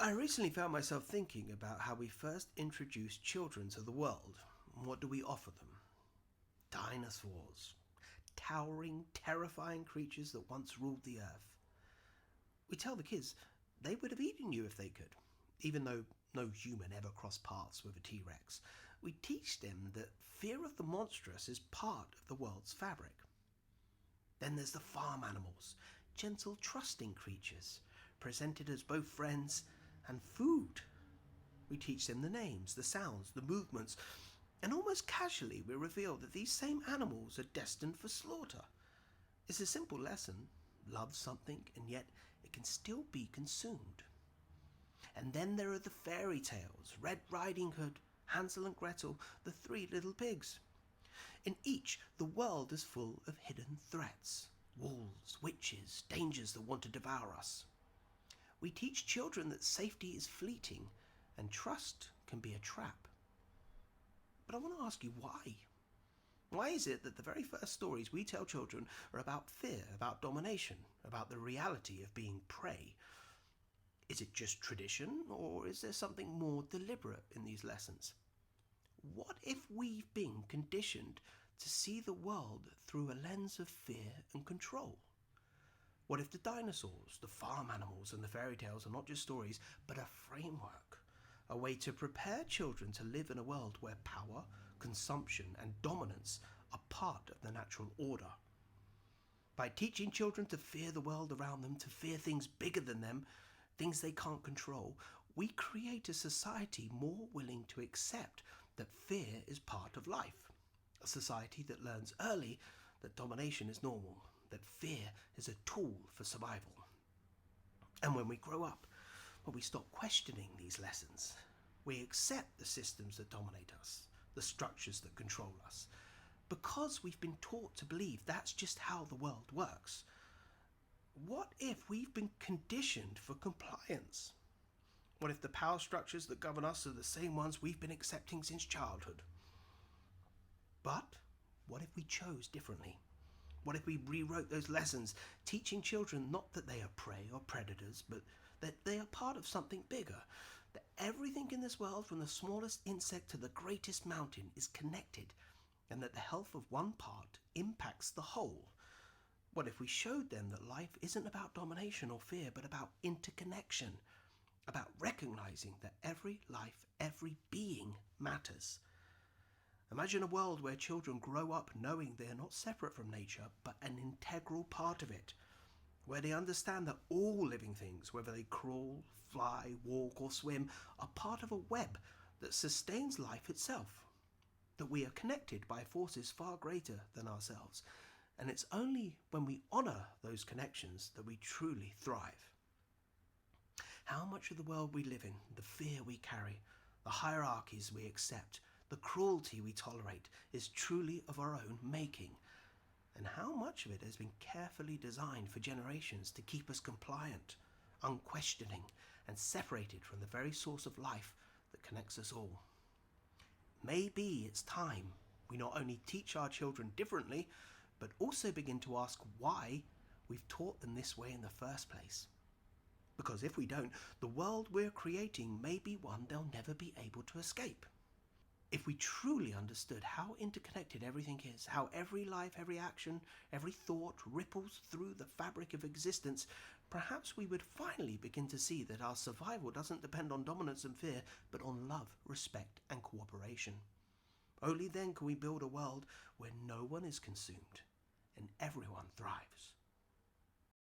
I recently found myself thinking about how we first introduced children to the world. What do we offer them? Dinosaurs. Towering, terrifying creatures that once ruled the earth. We tell the kids they would have eaten you if they could, even though no human ever crossed paths with a T-Rex. We teach them that fear of the monstrous is part of the world's fabric. Then there's the farm animals, gentle, trusting creatures, presented as both friends and food. We teach them the names, the sounds, the movements, and almost casually we reveal that these same animals are destined for slaughter. It's a simple lesson: love something and yet it can still be consumed. And then there are the fairy tales: Red Riding Hood, Hansel and Gretel, the Three Little Pigs. In each, the world is full of hidden threats: wolves, witches, dangers that want to devour us. We teach children that safety is fleeting and trust can be a trap. But I want to ask you why. Why is it that the very first stories we tell children are about fear, about domination, about the reality of being prey? Is it just tradition, or is there something more deliberate in these lessons? What if we've been conditioned to see the world through a lens of fear and control? What if the dinosaurs, the farm animals, and the fairy tales are not just stories, but a framework? A way to prepare children to live in a world where power, consumption, and dominance are part of the natural order. By teaching children to fear the world around them, to fear things bigger than them, things they can't control, we create a society more willing to accept that fear is part of life. A society that learns early that domination is normal, that fear is a tool for survival. And when we grow up, we stop questioning these lessons. We accept the systems that dominate us, the structures that control us, because we've been taught to believe that's just how the world works. What if we've been conditioned for compliance? What if the power structures that govern us are the same ones we've been accepting since childhood? But what if we chose differently? What if we rewrote those lessons, teaching children not that they are prey or predators, but that they are part of something bigger? That everything in this world, from the smallest insect to the greatest mountain, is connected, and that the health of one part impacts the whole? What if we showed them that life isn't about domination or fear, but about interconnection, about recognizing that every life, every being matters? Imagine a world where children grow up knowing they are not separate from nature, but an integral part of it, where they understand that all living things, whether they crawl, fly, walk, or swim, are part of a web that sustains life itself, that we are connected by forces far greater than ourselves, and it's only when we honor those connections that we truly thrive. How much of the world we live in, the fear we carry, the hierarchies we accept, the cruelty we tolerate, is truly of our own making? And how much of it has been carefully designed for generations to keep us compliant, unquestioning, and separated from the very source of life that connects us all? Maybe it's time we not only teach our children differently, but also begin to ask why we've taught them this way in the first place. Because if we don't, the world we're creating may be one they'll never be able to escape. If we truly understood how interconnected everything is, how every life, every action, every thought ripples through the fabric of existence, perhaps we would finally begin to see that our survival doesn't depend on dominance and fear, but on love, respect, and cooperation. Only then can we build a world where no one is consumed and everyone thrives.